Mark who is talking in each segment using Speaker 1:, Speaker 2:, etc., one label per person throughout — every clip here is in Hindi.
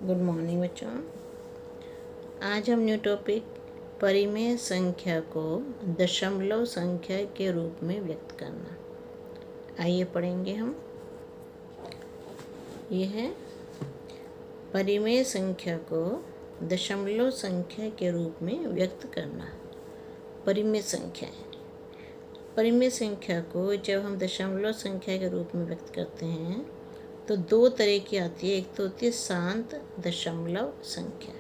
Speaker 1: गुड मॉर्निंग बच्चों। आज हम न्यू टॉपिक परिमेय संख्या को दशमलव संख्या के रूप में व्यक्त करना, आइए पढ़ेंगे हम। ये है परिमेय संख्या को दशमलव संख्या के रूप में व्यक्त करना। परिमेय संख्या परिमेय संख्या को जब हम दशमलव संख्या के रूप में व्यक्त करते हैं तो दो तरह की आती है। एक तो होती है शांत दशमलव संख्या,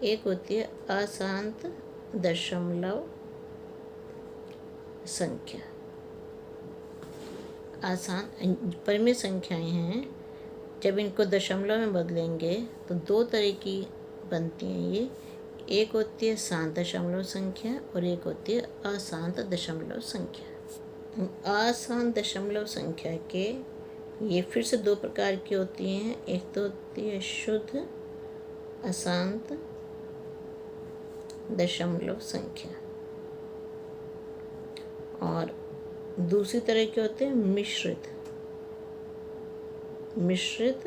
Speaker 1: एक होती है अशांत दशमलव संख्या। आसान परिमेय संख्याएं हैं, जब इनको दशमलव में बदलेंगे तो दो तरह की बनती हैं ये। एक होती है शांत दशमलव संख्या और एक होती है अशांत दशमलव संख्या। अशांत दशमलव संख्या के ये फिर से दो प्रकार की होती हैं। एक तो होती है शुद्ध अशांत दशमलव संख्या और दूसरी तरह के होते हैं मिश्रित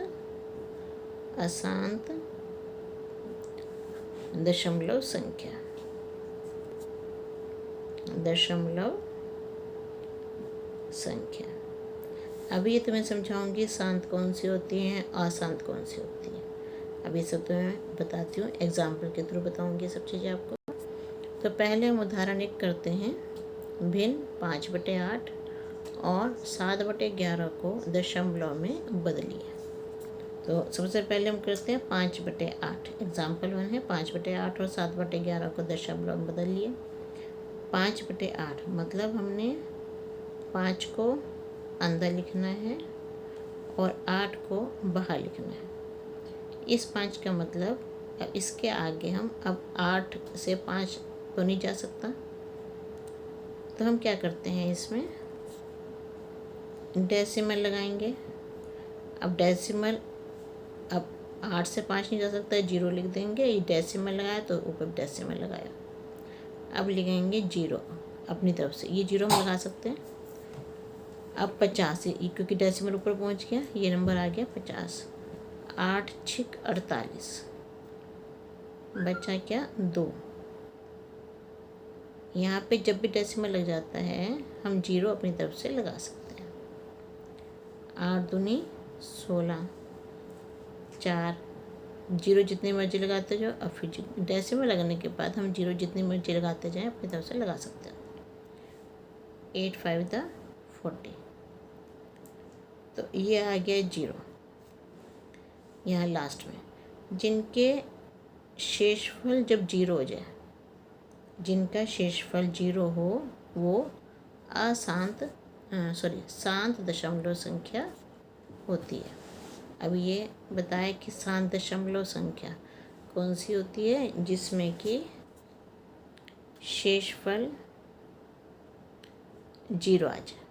Speaker 1: अशांत दशमलव संख्या। अभी ये तुम्हें समझाऊंगी शांत कौन सी होती हैं, अशांत कौन सी होती हैं। अभी सब तुम्हें बताती हूँ, एग्जाम्पल के थ्रू बताऊंगी सब चीज़ें आपको। तो पहले हम उदाहरण एक करते हैं। भिन्न 5/8 और 7/11 को दशमलव में बदलिए। तो सबसे पहले हम करते हैं 5/8। एग्जाम्पल 1 है 5/8 और 7/11 को दशमलव में बदल लिए। 5/8 मतलब हमने 5 को अंदर लिखना है और 8 को बाहर लिखना है। इस 5 का मतलब इसके आगे हम अब 8 से 5 तो नहीं जा सकता, तो हम क्या करते हैं, इसमें डेसिमल लगाएंगे। अब डेसिमल, अब 8 से 5 नहीं जा सकता, 0 लिख देंगे। ये डेसिमल लगाया तो ऊपर डेसिमल लगाया। अब लिखेंगे 0 अपनी तरफ से, ये 0 हम लगा सकते हैं। अब 50, क्योंकि डेसिमल ऊपर पहुंच गया, ये नंबर आ गया 50। 8 छिक 48, बचा क्या 2। यहाँ पे जब भी डेसिमल लग जाता है हम 0 अपनी तरफ से लगा सकते हैं। 8 दूनी 16, 4 0 जितनी मर्जी लगाते जाओ। अब फिर डेसिमल लगाने के बाद हम 0 जितनी मर्जी लगाते जाएं अपनी तरफ से लगा सकते हैं। 8 5 40, तो ये आ गया 0। यहाँ लास्ट में जिनके शेषफल जब 0 हो जाए, जिनका शेषफल 0 हो वो शांत दशमलव संख्या होती है। अब ये बताया कि शांत दशमलव संख्या कौन सी होती है, जिसमें कि शेषफल 0 आ जाए।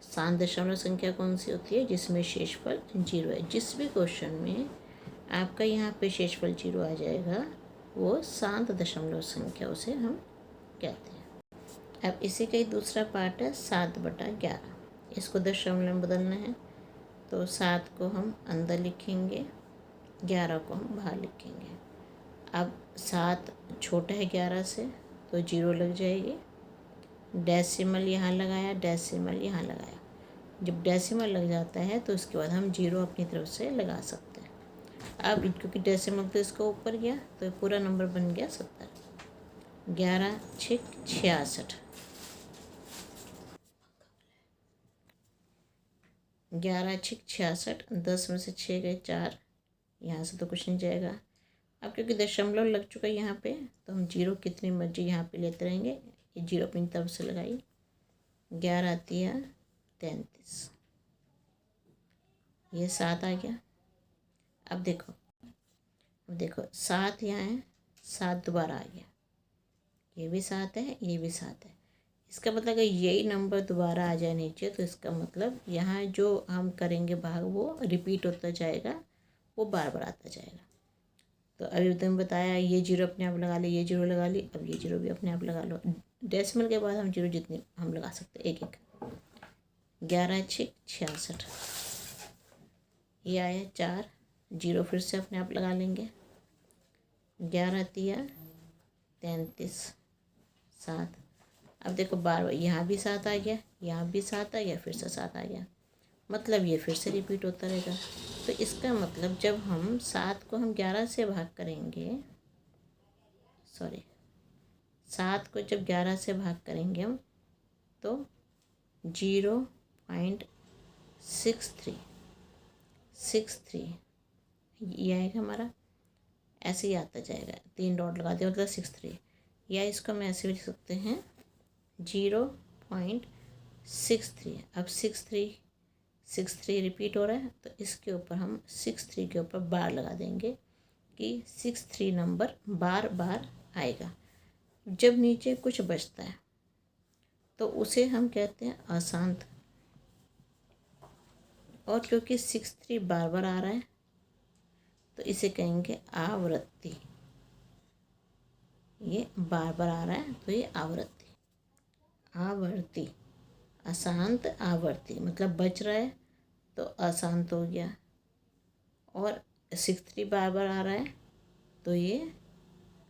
Speaker 1: शांत दशमलव संख्या कौन सी होती है, जिसमें शेषफल 0 है। जिस भी क्वेश्चन में आपका यहाँ पे शेषफल 0 आ जाएगा वो शांत दशमलव संख्या उसे हम कहते हैं। अब इसी का ही दूसरा पार्ट है 7/11। इसको दशमलव में बदलना है, तो 7 को हम अंदर लिखेंगे, 11 को हम बाहर लिखेंगे। अब 7 छोटा है 11 से, तो 0 लग जाएगी। डेसिमल यहाँ लगाया, डेसिमल यहाँ लगाया। जब डेसिमल लग जाता है तो उसके बाद हम 0 अपनी तरफ से लगा सकते हैं। अब क्योंकि डेसिमल तो इसका ऊपर गया तो पूरा नंबर बन गया 70। 11 छिक 66, 11 छिक 66। 10 में से 6 गए 4, यहाँ से तो कुछ नहीं जाएगा। अब क्योंकि दशमलव लग चुका है यहाँ पे, तो हम 0 कितनी मर्जी यहाँ पे लेते रहेंगे। ये 0 अपनी तरफ से लगाई। 11 आती है 33, ये 7 आ गया। अब देखो 7 यहाँ है, 7 दोबारा आ गया। ये भी 7 है, ये भी 7 है। इसका मतलब अगर यही नंबर दोबारा आ जाए नीचे, तो इसका मतलब यहाँ जो हम करेंगे भाग वो रिपीट होता जाएगा, वो बार बार आता जाएगा। तो अभी तुमने बताया ये 0 अपने आप लगा ली, ये 0 लगा ली, अब ये 0 भी अपने आप लगा लो। डेसिमल के बाद हम 0 जितने हम लगा सकते हैं, एक 11 छिक 66, ये आया 4, जीरो फिर से अपने आप लगा लेंगे। 11 तिया 33 7। अब देखो बार बार यहाँ भी 7 आ गया, यहाँ भी 7 आ गया, फिर से 7 आ गया, मतलब ये फिर से रिपीट होता रहेगा। तो इसका मतलब जब हम 7 को हम 11 से भाग करेंगे, 7 को जब 11 से भाग करेंगे हम, तो 0.63 ये आएगा हमारा। ऐसे ही आता जाएगा, 3 डॉट लगा दिया मतलब 63। या इसको हम ऐसे भी लिख सकते हैं 0.63। अब 63 रिपीट हो रहा है, तो इसके ऊपर हम 63 के ऊपर बार लगा देंगे कि 63 नंबर बार बार आएगा। जब नीचे कुछ बचता है तो उसे हम कहते हैं अशांत। और क्योंकि 63 बार बार आ रहा है तो इसे कहेंगे आवृत्ति। ये बार बार आ रहा है तो ये आवर्ती। अशांत आवर्ती मतलब बच रहा है तो अशांत हो गया। और 63 बार बार आ रहा है तो ये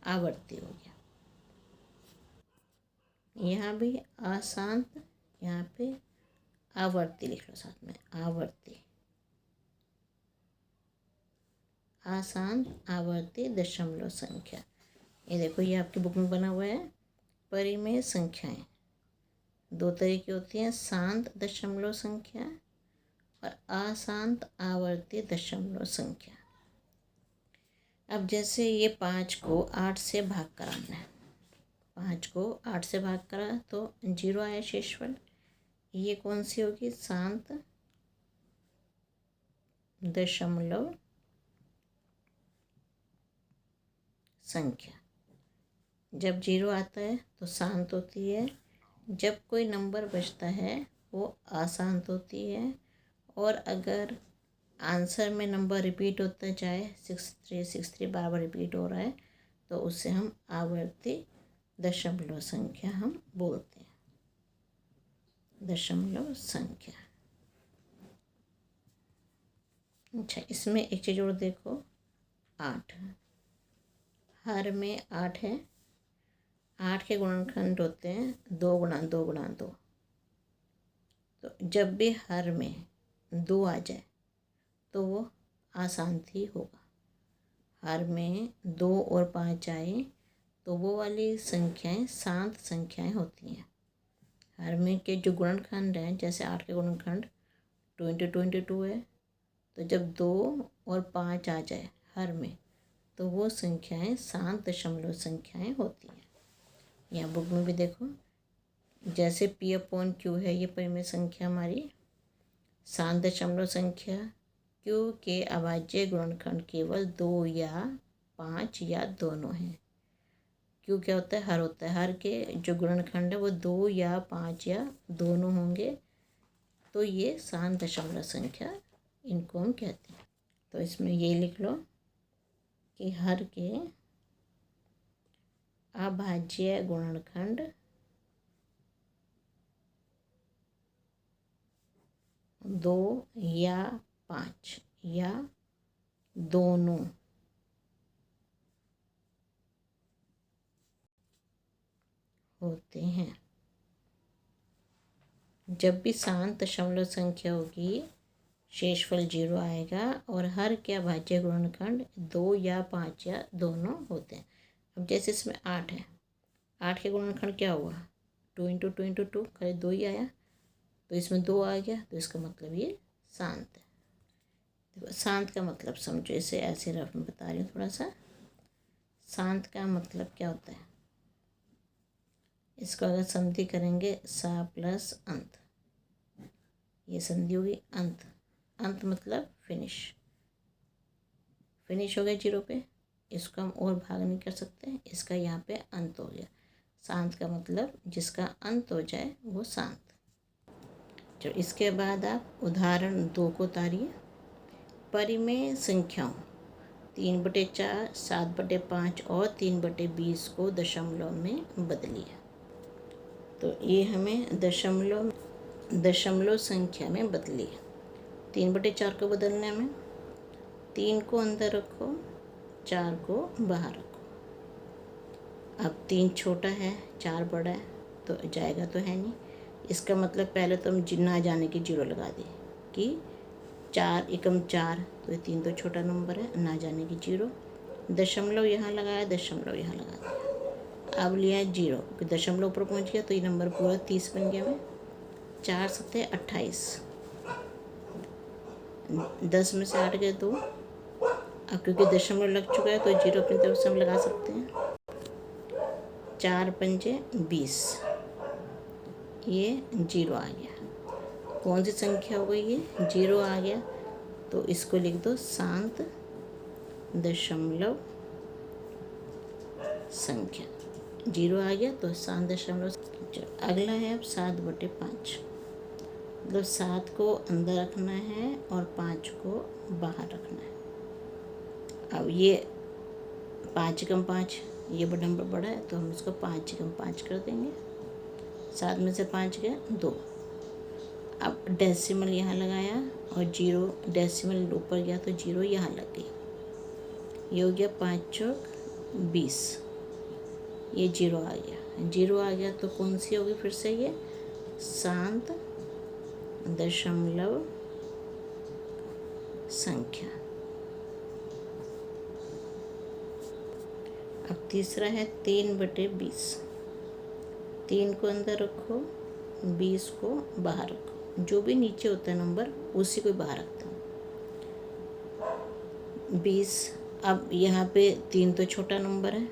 Speaker 1: आवर्ती हो गया। यहाँ भी अशांत, यहाँ पे आवर्ती लिख लो साथ में, आवर्ती। अशांत आवर्ती दशमलव संख्या। ये देखो, ये आपकी बुक में बना हुआ है। परिमेय संख्याएं 2 तरह की होती हैं, शांत दशमलव संख्या और अशांत आवर्ती दशमलव संख्या। अब जैसे ये 5 को 8 से भाग कराना है, 5 को 8 से भाग करा तो 0 आया शेषफल। ये कौन सी होगी? शांत दशमलव संख्या। जब 0 आता है तो शांत होती है, जब कोई नंबर बचता है वो अशांत होती है। और अगर आंसर में नंबर रिपीट होता जाए, 63 बार बार रिपीट हो रहा है, तो उससे हम आवर्ती दशमलव संख्या हम बोलते हैं, दशमलव संख्या। अच्छा, इसमें एक चीज़ और देखो, 8। हर में 8 है। 8 के गुणनखंड होते हैं 2 गुणा 2 गुणा 2। तो जब भी हर में 2 आ जाए तो वो अशांत ही होगा। हर में 2 और 5 आए तो वो वाली संख्याएं शांत संख्याएं होती हैं। हर में के जो गुणनखंड हैं, जैसे 8 के गुणनखंड 22 है, तो जब 2 और 5 आ जाए हर में तो वो संख्याएं शांत दशमलव संख्याएं होती हैं। यहाँ बुक में भी देखो, जैसे P/Q है, ये परिमेय संख्या हमारी शांत दशमलव संख्या। Q के अभाज्य गुणनखंड केवल 2 या 5 या दोनों हैं। Q क्या होता है? हर होता है। हर के जो गुणनखंड है वो 2 या 5 या दोनों होंगे, तो ये शांत दशमलव संख्या इनको हम कहते हैं। तो इसमें ये लिख लो कि हर के अभाज्य गुणनखंड 2 या 5 या दोनों होते हैं। जब भी शांत दशमलव संख्या होगी, शेषफल 0 आएगा और हर के अभाज्य गुणनखंड 2 या 5 या दोनों होते हैं। अब जैसे इसमें 8 है, 8 के गुणनखंड क्या हुआ? 2 × 2 × 2, खाली 2 ही आया, तो इसमें 2 आ गया, तो इसका मतलब ये शांत है। देखो, शांत का मतलब समझो, इसे ऐसे रफ में बता रही हूँ थोड़ा सा। शांत का मतलब क्या होता है? इसको अगर संधि करेंगे, सा प्लस अंत, ये संधि होगी अंत। अंत मतलब फिनिश हो गया 0 पे, इसको हम और भाग नहीं कर सकते, इसका यहाँ पे अंत हो गया। शांत का मतलब जिसका अंत हो जाए वो शांत। चलो, इसके बाद आप उदाहरण 2 को उतारिए। परिमेय संख्याओं 3/4, 7/5 और 3/20 को दशमलव में बदलिए। तो ये हमें दशमलव संख्या में बदलिए। 3/4 को बदलने में 3 को अंदर रखो, 4 को बाहर रखो। अब 3 छोटा है, 4 बड़ा है, तो जाएगा तो है नहीं। इसका मतलब पहले तो हम ना जाने की जीरो लगा दें कि 4 एकम 4, तो ये 3 तो छोटा नंबर है, ना जाने की जीरो। दशमलव यहाँ लगाया, दशमलव यहाँ लगा दिया। अब लिया है जीरो, क्योंकि दशमलव ऊपर पहुँच गया तो ये नंबर पूरा 30 बन गया। में 4 सत्ते 28, 10 में से 8 गए 2। अब क्योंकि दशमलव लग चुका है तो जीरो अपनी तरफ से हम लगा सकते हैं। 4 पंजे 20, ये जीरो आ गया। कौन सी संख्या हो गई? ये जीरो आ गया, तो इसको लिख दो शांत दशमलव संख्या। जीरो आ गया तो शांत दशमलव। अगला है अब 7/5, मतलब 7 को अंदर रखना है और 5 को बाहर रखना है। अब ये 5 एकम 5, ये बड़ा नंबर बड़ा है तो हम इसको 5 एकम 5 कर देंगे। 7 में से 5 गए 2। अब डेसिमल यहाँ लगाया और जीरो, डेसिमल ऊपर गया तो जीरो यहाँ लग गई। ये हो गया 5 चौक 20, ये जीरो आ गया। जीरो आ गया तो कौन सी होगी फिर से? ये शांत दशमलव संख्या। अब तीसरा है 3/20, 3 को अंदर रखो, 20 को बाहर रखो। जो भी नीचे होता है नंबर उसी को बाहर रखते हैं। 20, अब यहाँ पे 3 तो छोटा नंबर है,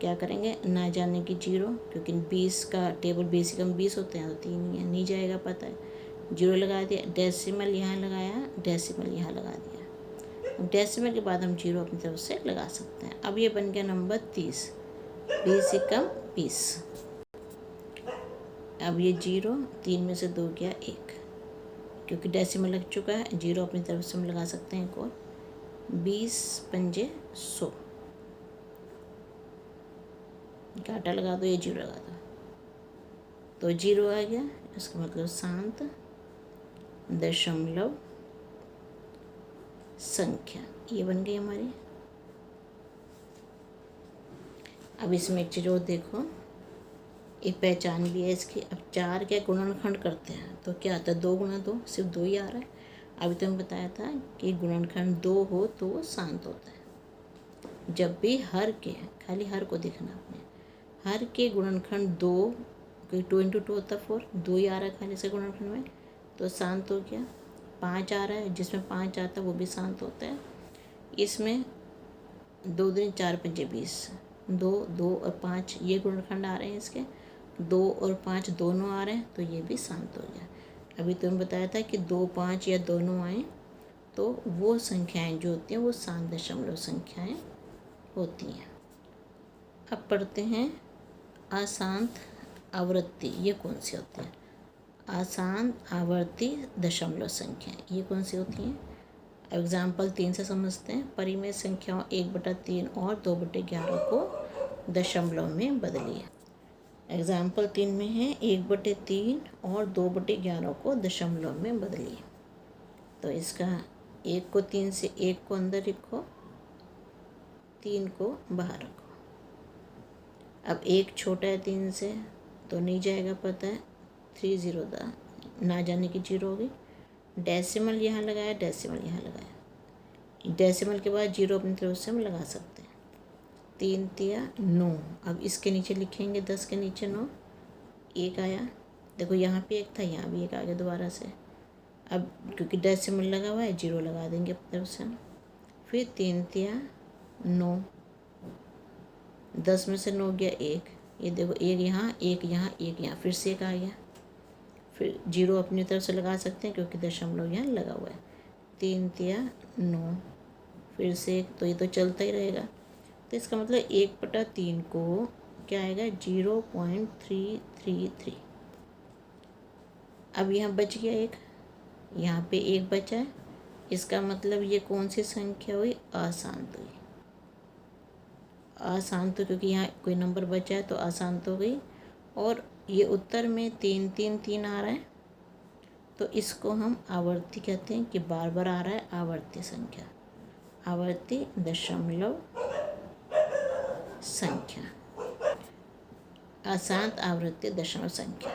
Speaker 1: क्या करेंगे? ना जाने की जीरो, क्योंकि 20 का टेबल 20 कम 20 होते हैं तो 3 ही है, नहीं जाएगा, पता है। जीरो लगा दिया, डेसिमल यहाँ लगाया, डेसिमल यहाँ लगा दिया। डेसिमल के बाद हम जीरो अपनी तरफ से लगा सकते हैं। अब ये बन गया नंबर 30, 20 एकम 20। अब ये जीरो, 3 में से 2 गया 1, क्योंकि डेसिमल लग चुका है, जीरो अपनी तरफ से हम लगा सकते हैं एक और। 20 पंजे 100, काटा लगा दो, ये जीरो लगा दो तो जीरो आ गया। इसका मतलब शांत दशमलव संख्या, ये बन गई हमारी। अब इसमें एक चीज़ और देखो, एक पहचान भी है इसकी। अब 4 क्या गुणनखंड करते हैं तो क्या आता है? 2 गुणा 2, सिर्फ 2 ही आ रहा है। अभी तो हम बताया था कि गुणनखंड 2 हो तो वो शांत होता है। जब भी हर के, खाली हर को देखना आपने, हर के गुणनखंड 2, क्योंकि 2 × 2 होता है 4, 2 ही आ रहा है खाली से गुणनखंड में, तो शांत हो गया। 5 आ रहा है, जिसमें 5 आता है वो भी शांत होता है। इसमें 2 दूनी 4 पंजे 20, 2, 2 और 5 ये गुणनखंड आ रहे हैं इसके, 2 और 5 दोनों आ रहे हैं तो ये भी शांत हो गया। अभी तो हम बताया था कि 2, 5 या दोनों आए तो वो संख्याएं जो होती हैं वो शांत दशमलव संख्याएं होती हैं। अब पढ़ते हैं अशांत आवृत्ति, ये कौन सी होती है? अशांत आवर्ती दशमलव संख्याएं ये कौन सी होती हैं? एग्जाम्पल 3 से समझते हैं। परिमेय संख्याओं 1/3 और 2/11 को दशमलव में बदलिए। एग्जाम्पल 3 में है 1/3 और 2/11 को दशमलव में बदलिए। तो इसका 1 को 3 से 1 को अंदर रखो, 3 को बाहर रखो। अब 1 छोटा है 3 से तो नहीं जाएगा, पता है। 30 ना जाने की जीरो होगी। डेसिमल यहाँ लगाया, डेसिमल यहाँ लगाया। डेसिमल के बाद जीरो अपनी तरफ से हम लगा सकते हैं। 3 तिया 9। अब इसके नीचे लिखेंगे 10 के नीचे 9, 1 आया। देखो यहाँ पे 1 था, यहाँ भी 1 आ गया दोबारा से। अब क्योंकि डेसिमल लगा हुआ है जीरो लगा देंगे अपनी तरफ से हम। फिर 3 तिया 9, 10 में से 9 गया 1, ये देखो 1 यहाँ 1 यहाँ 1 यहाँ, फिर से 1 आ गया। फिर जीरो अपनी तरफ से लगा सकते हैं क्योंकि दशमलव यहाँ लगा हुआ है। 3 तिया 9, फिर से 1, तो ये तो चलता ही रहेगा। तो इसका मतलब 1/3 को क्या आएगा? 0.333। अब यहाँ बच गया 1, यहाँ पे 1 बचा है। इसका मतलब ये कौन सी संख्या हुई? अशांत हुई। अशांत, क्योंकि यहाँ कोई नंबर बचा है तो अशांत हो गई। और ये उत्तर में 3 3 3 आ रहा है तो इसको हम आवर्ती कहते हैं कि बार बार आ रहा है, आवर्ती संख्या। आवर्ती दशमलव संख्या, अशांत आवर्ती दशमलव संख्या।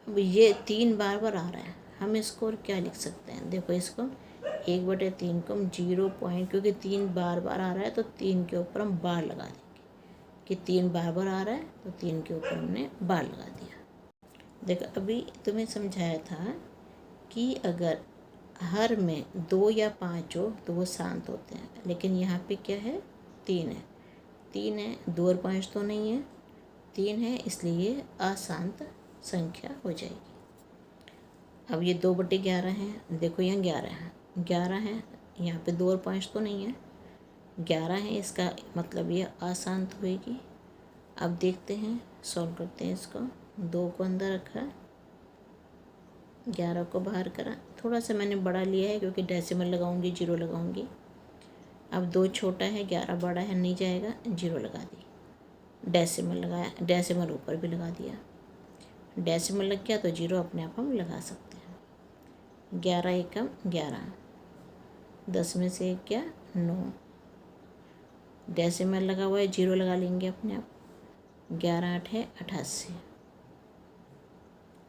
Speaker 1: अब ये 3 बार बार आ रहा है, हम इसको और क्या लिख सकते हैं? देखो इसको 1/3 को हम 0 पॉइंट, क्योंकि 3 बार बार आ रहा है तो 3 के ऊपर हम बार लगा देंगे कि 3 बार बार आ रहा है तो 3 के ऊपर हमने बार लगा दिया। देखो अभी तुम्हें समझाया था कि अगर हर में 2 या 5 हो तो वो शांत होते हैं, लेकिन यहाँ पे क्या है? 3 है। 3 है, 2 और 5 तो नहीं है, 3 है, इसलिए अशांत संख्या हो जाएगी। अब ये 2/11 है, देखो यहाँ 11 है, 11 है, यहाँ पे 2 और 5 तो नहीं है, 11 है, इसका मतलब ये अशांत होएगी। अब देखते हैं, सॉल्व करते हैं इसको। 2 को अंदर रखा, 11 को बाहर करा। थोड़ा सा मैंने बड़ा लिया है क्योंकि डेसिमल लगाऊंगी, 0 लगाऊंगी। अब 2 छोटा है, 11 बड़ा है, नहीं जाएगा, 0 लगा दी, डेसिमल लगाया, डेसिमल ऊपर भी लगा दिया, डेसिमल लग गया तो 0 अपने आप हम लगा सकते हैं। 11 एकम 11, 10 में से 1 क्या? 9, डेसिमल लगा हुआ है, 0 लगा लेंगे अपने आप। 11 8 है 88,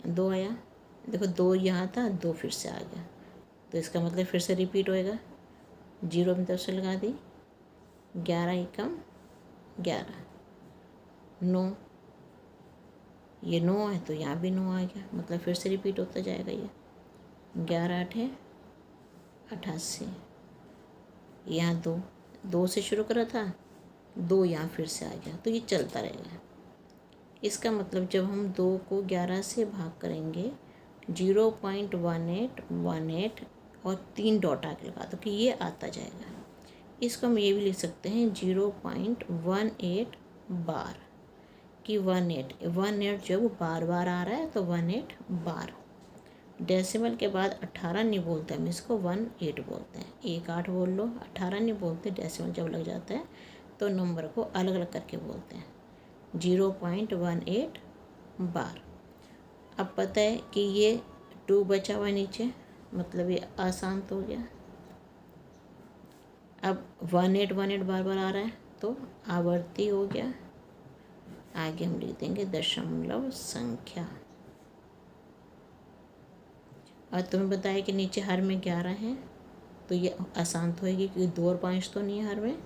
Speaker 1: 2 आया, देखो 2 यहाँ था, 2 फिर से आ गया, तो इसका मतलब फिर से रिपीट होएगा। 0 अपनी तरफ से लगा दी, 11 एकम 11, 9, ये 9 है तो यहाँ भी 9 आ गया, मतलब फिर से रिपीट होता जाएगा ये। 11 8 है 88, यहाँ 2, 2 से शुरू करा था, 2 यहाँ फिर से आ गया, तो ये चलता रहेगा। इसका मतलब जब हम 2 को 11 से भाग करेंगे, 0.1818 और 3 डॉट आगे लगा दो कि ये आता जाएगा। इसको हम ये भी लिख सकते हैं 0.18 बार, कि 18 जब बार बार आ रहा है तो 18 बार। डेसिमल के बाद 18 नहीं बोलते हम, इसको 18 बोलते हैं। 1 8 बोल लो, 18 नहीं बोलते, डेसिमल जब लग जाता है तो नंबर को अलग अलग करके बोलते हैं। 0.18 बार। अब पता है कि ये 2 बचा हुआ नीचे, मतलब ये अशांत हो गया। अब 18 बार बार आ रहा है तो आवर्ती हो गया। आगे हम लिख देंगे दशमलव संख्या। और तुम्हें बताया कि नीचे हर में 11 है तो ये अशांत होएगी, क्योंकि 2 और 5 तो नहीं है हर में,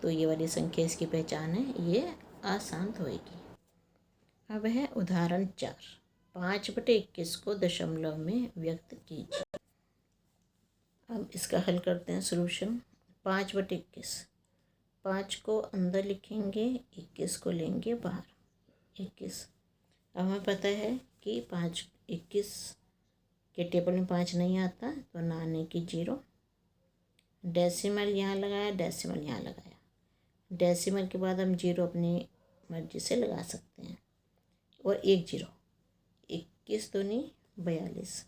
Speaker 1: तो ये वाली संख्या इसकी पहचान है, ये अशांत होएगी। अब है उदाहरण 4, 5/21 को दशमलव में व्यक्त कीजिए। अब इसका हल करते हैं सोल्यूशन। 5/21, 5 को अंदर लिखेंगे, 21 को लेंगे बाहर, 21। अब हमें पता है कि 21 के टेबल में 5 नहीं आता, तो ना आने की 0, डेसिमल यहाँ लगाया, डेसिमल यहाँ लगाया, डेसिमल के बाद हम 0 अपनी मर्जी से लगा सकते हैं, और 1 0, 21 दूनी 42,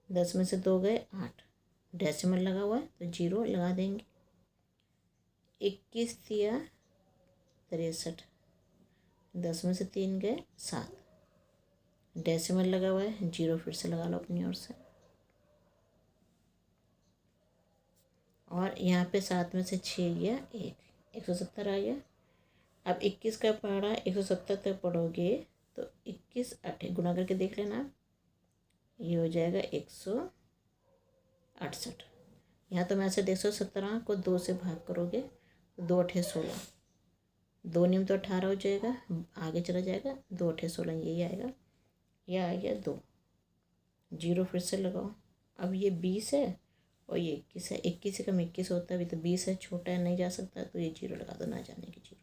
Speaker 1: 10 में से 2 गए 8, डेसिमल लगा हुआ है तो 0 लगा देंगे। 21 दिया 63, 10 में से 3 गए 7, डेसिमल लगा हुआ है, 0 फिर से लगा लो अपनी ओर से, और यहाँ पे 7 में से 6 गया 1, 170 आ गया। अब 21 का पढ़ा 170 तक पढ़ोगे तो 21 8 गुना करके देख लेना आप, ये हो जाएगा 168। यहाँ तो मैं ऐसे 117 को 2 से भाग करोगे तो 2 8 16, 2 नियम तो 18 हो जाएगा, आगे चला जाएगा, 2 8 16 यही आएगा, यह आ गया 2, 0 फिर से लगाओ। अब ये 20 है और ये 21 है, 21 से कम 21 होता है, अभी तो 20 है, छोटा है, नहीं जा सकता, तो ये 0 लगा दो, ना जाने की 0,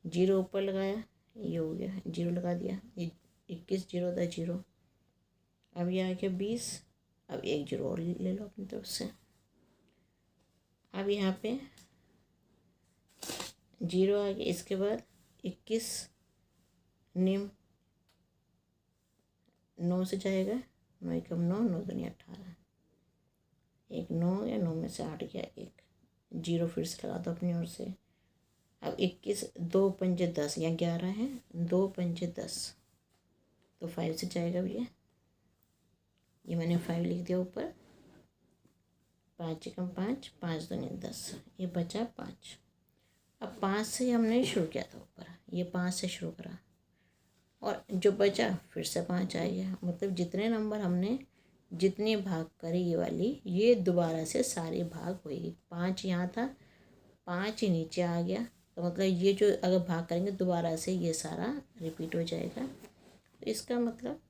Speaker 1: 0 ऊपर लगाया, ये हो गया, 0 लगा दिया, ये 21 0 था 0, अब ये आ गया 20, अब 1 0 और ले लो अपनी तरफ से। अब यहाँ पे 0 आ गया, इसके बाद 21 नियम 9 से जाएगा, 9 एकम 9, 9 दूनी 18, 1 9 या 9 में से 8 गया 1, 0 फिर से लगा दो अपनी ओर से। अब 21 2 5 10 या 11 है, 2 5 10, तो 5 से जाएगा भैया, ये मैंने 5 लिख दिया ऊपर, 5 एकम 5, 5 दूनी 10, ये बचा 5। अब 5 से हमने शुरू किया था ऊपर, ये 5 से शुरू करा और जो बचा फिर से 5 आ गया। मतलब जितने नंबर हमने जितने भाग करे ये वाली, ये दोबारा से सारे भाग होएगी। 5 यहाँ था, 5 ही नीचे आ गया, तो मतलब ये जो अगर भाग करेंगे दोबारा से ये सारा रिपीट हो जाएगा। तो इसका मतलब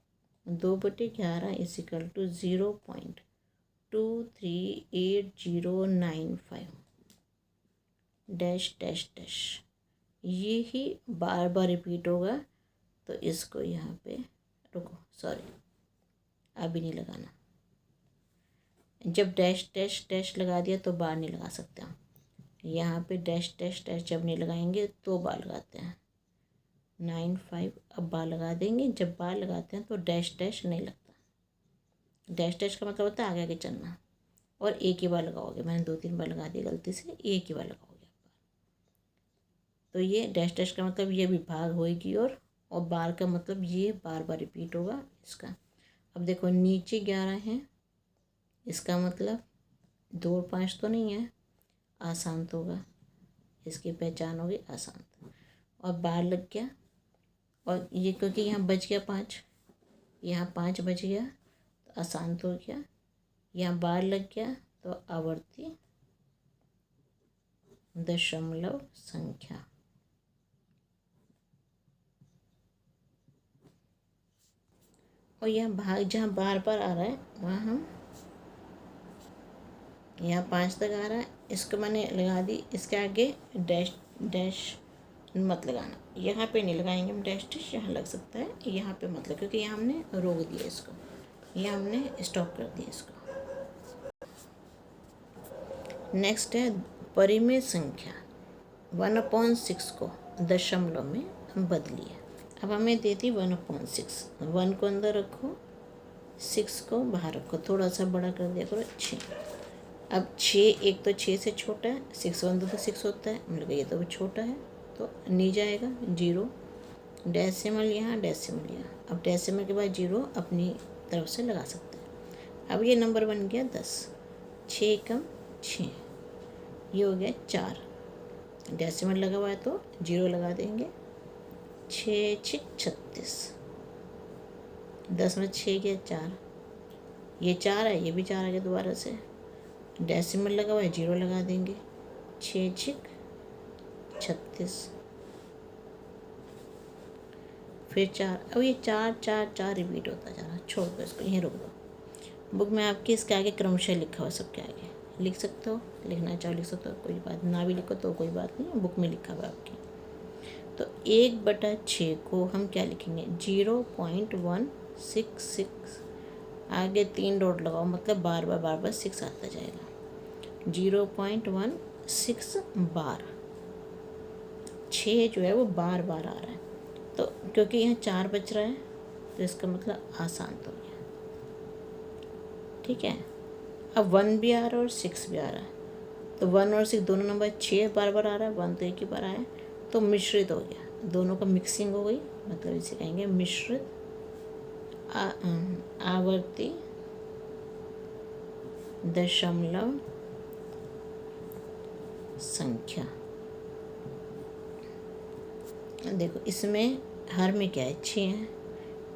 Speaker 1: 2/11 equal to 0.238095 dash dash dash, ये ही बार बार रिपीट होगा। तो इसको यहाँ पे रुको, सॉरी अभी नहीं लगाना। जब डैश डैश डैश लगा दिया तो बार नहीं लगा सकते हम। यहाँ पे डैश डैश डैश जब नहीं लगाएंगे तो बार लगाते हैं। 95 अब बार लगा देंगे। जब बार लगाते हैं तो डैश डैश नहीं लगता। डैश डैश का मतलब होता है आगे आगे चलना, और एक ही बार लगाओगे। मैंने 2-3 बार लगा दिया गलती से, एक ही बार लगाओगे। तो ये डैश डैश का मतलब ये विभाग होएगी, और बार का मतलब ये बार बार रिपीट होगा इसका। अब देखो नीचे 11 है, इसका मतलब 2 और 5 तो नहीं है, आसांत होगा। इसकी पहचान होगी आसांत। और बार लग गया, और ये क्योंकि यहाँ बच गया 5, यहाँ 5 बच गया तो आसांत हो गया। यहाँ बार लग गया तो आवर्ती दशमलव संख्या। और यहाँ भाग जहाँ बार बार आ रहा है वहाँ हम, यहाँ 5 तक आ रहा है, इसको मैंने लगा दी। इसके आगे डैश डैश मत लगाना, यहाँ पे नहीं लगाएंगे हम डैश डैश। यहाँ लग सकता है, यहाँ पे मतलब, क्योंकि यहाँ हमने रोक दिया इसको, यहाँ हमने स्टॉप कर दिया इसको। नेक्स्ट है परिमेय संख्या। 1/6 को दशमलव में हम बदलिए। अब हमें देती 1/6। 1 को अंदर रखो, 6 को बाहर रखो, थोड़ा सा बड़ा कर दिया करो 6। अब 6 एक तो 6 से छोटा है, 6 1 तो 6 होता है, मतलब ये तो भी छोटा है, तो नीचे आएगा 0। डेसिमल यहाँ, डेसिमल यहाँ। अब डेसिमल के बाद 0 अपनी तरफ से लगा सकते हैं। अब ये नंबर बन गया 10। 6 एकम 6, ये हो गया 4। डेसिमल लगा हुआ है तो 0 लगा देंगे। 6 6 36, 10 में 6 गया 4, ये 4 है, ये भी 4 आ गया दोबारा से। डेसिमल लगा हुआ है, 0 लगा देंगे। 6 6 36, फिर 4। अब ये 4 4 4 रिपीट होता जा रहा है। छोड़ दो इसको, यहीं रोक दो। बुक में आपके इसके आगे क्रमशः लिखा हुआ, सबके आगे लिख सकते हो, लिखना चाहो लिख सकते हो, कोई बात ना भी लिखो तो कोई बात नहीं, बुक में लिखा हुआ आपकी। तो 1/6 को हम क्या लिखेंगे, 0.166, आगे 3 डॉट लगाओ, मतलब बार बार 6 आता जाएगा। 0.16 बार, 6 जो है वो बार बार आ रहा है। तो क्योंकि यहाँ 4 बच रहा है तो इसका मतलब आसांत हो गया। ठीक है, अब 1 भी आ रहा है और 6 भी आ रहा है, तो 1 और 6 दोनों नंबर 6 बार बार आ रहा है, 1 तो एक ही बार आया, तो मिश्रित हो गया, दोनों का मिक्सिंग हो गई। मतलब इसे कहेंगे मिश्रित आवर्ती दशमलव संख्या। देखो इसमें हर में क्या है, 6 है।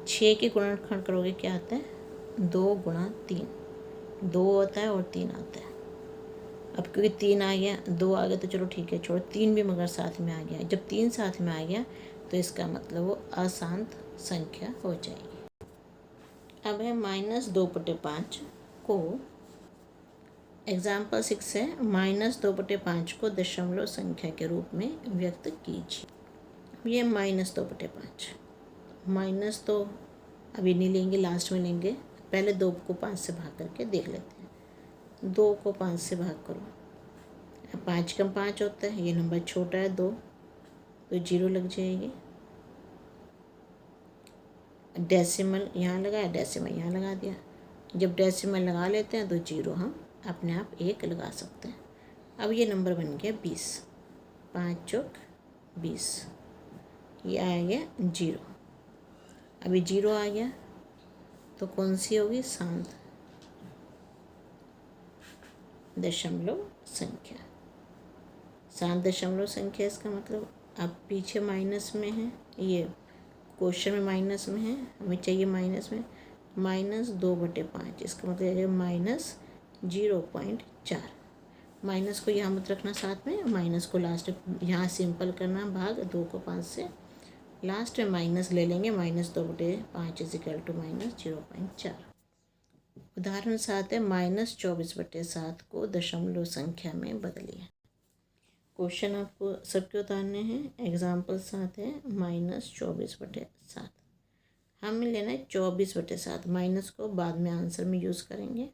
Speaker 1: 6 के गुणनखंड करोगे क्या आता है, 2 गुणा 3, 2 होता है और 3 आता है। अब क्योंकि 3 आ गया, 2 आ गया तो चलो ठीक है छोड़ो, 3 भी मगर साथ में आ गया। जब 3 साथ में आ गया तो इसका मतलब वो अशांत संख्या हो जाएगी। अब है -2/5 को, एग्जाम्पल 6 है, -2/5 को दशमलव संख्या के रूप में व्यक्त कीजिए। ये -2/5, माइनस तो अभी नहीं लेंगे, लास्ट में लेंगे। पहले 2 को 5 से भाग करके देख लेते हैं। 2 को 5 से भाग करो, 5 कम 5 होता है, ये नंबर छोटा है 2, तो 0 लग जाएगी। डेसिमल यहाँ लगाया, डेसिमल यहाँ लगा दिया। जब डेसिमल लगा लेते हैं तो 0 हम अपने आप 1 लगा सकते हैं। अब ये नंबर बन गया 20, 5 चौक 20, ये आ गया 0। अभी 0 आ गया तो कौन सी होगी, शांत। दशमलव संख्या। 7 दशमलव संख्या इसका मतलब अब पीछे माइनस में है, ये क्वेश्चन में माइनस में है, हमें चाहिए माइनस में, -2/5, इसका मतलब है -0.4। माइनस को यहाँ मत रखना साथ में, माइनस को लास्ट यहाँ सिंपल करना, भाग 2 को 5 से, लास्ट में माइनस ले लेंगे, -2/5 = -0.4। उदाहरण 7 है, -24/7 को दशमलव संख्या में बदलिए। क्वेश्चन आपको सबके उतारने हैं। एग्जाम्पल 7 है, -24/7। हमें लेना है 24/7। माइनस को बाद में आंसर में यूज़ करेंगे।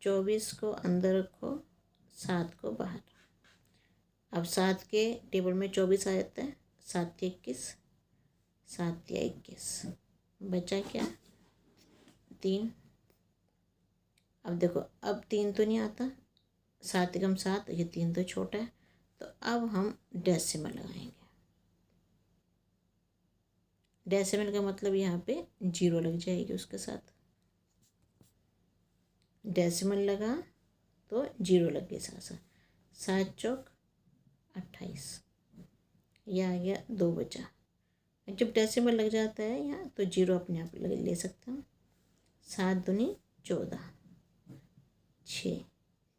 Speaker 1: 24 को अंदर रखो, 7 को बाहर। अब 7 के टेबल में 24 आ जाता है, 7 × 21, 7 × 21, बचा क्या 3। अब देखो, अब 3 तो नहीं आता, 7 × 7, ये 3 तो छोटा है, तो अब हम डेसिमल लगाएंगे। डेसिमल का मतलब यहाँ पे 0 लग जाएगी उसके साथ। डेसिमल लगा तो 0 लग गई साथ साथ। 7 चौक 28, यह आ गया 2 बचा। जब डेसिमल लग जाता है यहाँ तो 0 अपने आप ले सकते हैं। 7 दूनी 14, 6,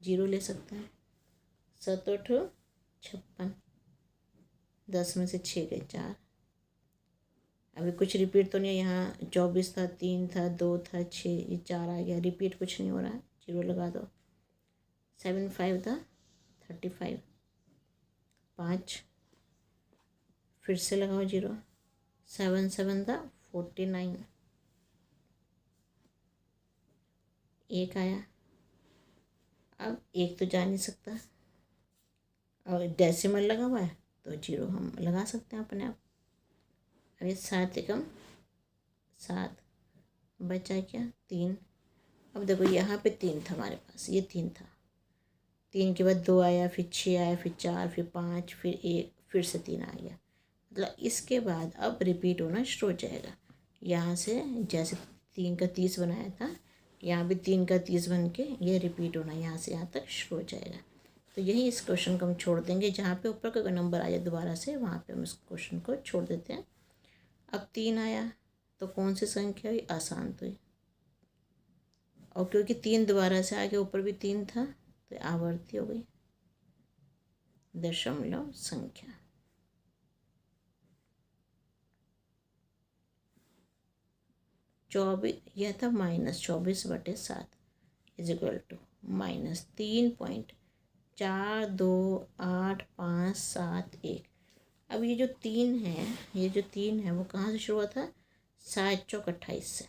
Speaker 1: 0 ले सकते हैं। 7 8 56, 10 में से 6 गए 4। अभी कुछ रिपीट तो नहीं है, यहाँ 24 था, 3 था, 2 था, 6, ये 4 आ गया, रिपीट कुछ नहीं हो रहा है, 0 लगा दो। 7 5 था 35, 5 फिर से लगाओ 0। 7 7 था 49, 1 आया। अब 1 तो जा नहीं सकता और डेसिमल लगा हुआ है तो 0 हम लगा सकते हैं अपने आप। अब ये 7 × 7 बचा क्या 3। अब देखो यहाँ पे 3 था हमारे पास, ये 3 था, 3 के बाद 2 आया, फिर 6 आया, फिर 4, फिर 5, फिर 1, फिर से 3 आ गया। मतलब इसके बाद अब रिपीट होना शुरू हो जाएगा। यहाँ से जैसे 3 का 30 बनाया था, यहाँ भी 3 का 30 बन के ये रिपीट होना यहाँ से यहाँ तक शुरू हो जाएगा। तो यही इस क्वेश्चन को हम छोड़ देंगे। जहाँ पे ऊपर का नंबर आ जाए दोबारा से, वहाँ पे हम इस क्वेश्चन को छोड़ देते हैं। अब 3 आया तो कौन सी संख्या हुई, आसान हुई। और क्योंकि 3 दोबारा से आगे ऊपर भी 3 था तो आवर्ती हो गई दशमलव संख्या। यह था -24/7 = -3.428571। अब ये जो 3 है वो कहाँ से शुरू हुआ था, 7 चौक 28 से।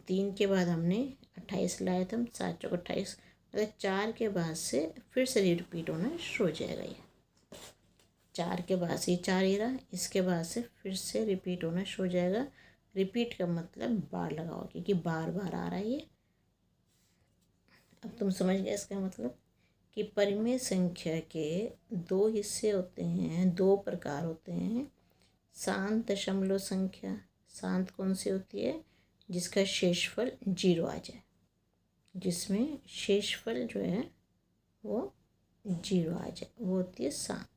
Speaker 1: 3 के बाद हमने 28 लाया था, 7 चौक 28, मतलब 4 के बाद से फिर से रिपीट होना शुरू हो जाएगा। ये 4 के बाद से, ये 4 ही रहा, इसके बाद से फिर से रिपीट होना शुरू हो जाएगा। रिपीट का मतलब बार लगाओ, क्योंकि बार बार आ रहा है ये। अब तुम समझ गए इसका मतलब कि परिमेय संख्या के 2 हिस्से होते हैं, 2 प्रकार होते हैं। शांत दशमलव संख्या, शांत कौन सी होती है, जिसका शेषफल 0 आ जाए, जिसमें शेषफल जो है वो 0 आ जाए, वो होती है शांत।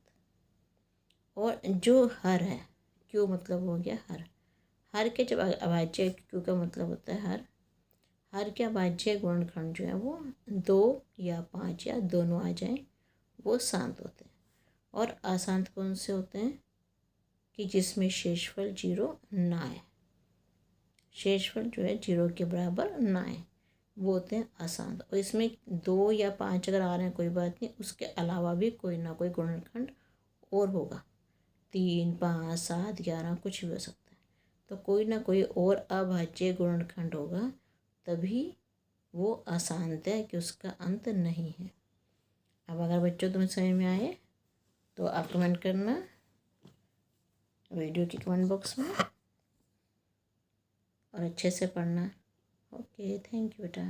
Speaker 1: और जो हर है, क्यों मतलब हो गया हर। हर के जब अभाज्य, क्यों का मतलब होता है हर के अभाज्य गुणनखंड जो है वो 2 या 5 या दोनों आ जाएं, वो शांत होते हैं। और अशांत कौन से होते हैं, कि जिसमें शेषफल 0 ना आए, शेषफल जो है 0 के बराबर ना आए, वो होते हैं अशांत। और इसमें 2 या 5 अगर आ रहे हैं कोई बात नहीं, उसके अलावा भी कोई ना कोई गुणनखंड और होगा, 3 5 7 11 कुछ भी हो सकता है। तो कोई ना कोई और अभाज्य गुणनखंड होगा, तभी वो अशांत है, कि उसका अंत नहीं है। अब अगर बच्चों तुम्हें समझ में आए तो आप कमेंट करना वीडियो की कमेंट बॉक्स में, और अच्छे से पढ़ना। ओके, थैंक यू बेटा।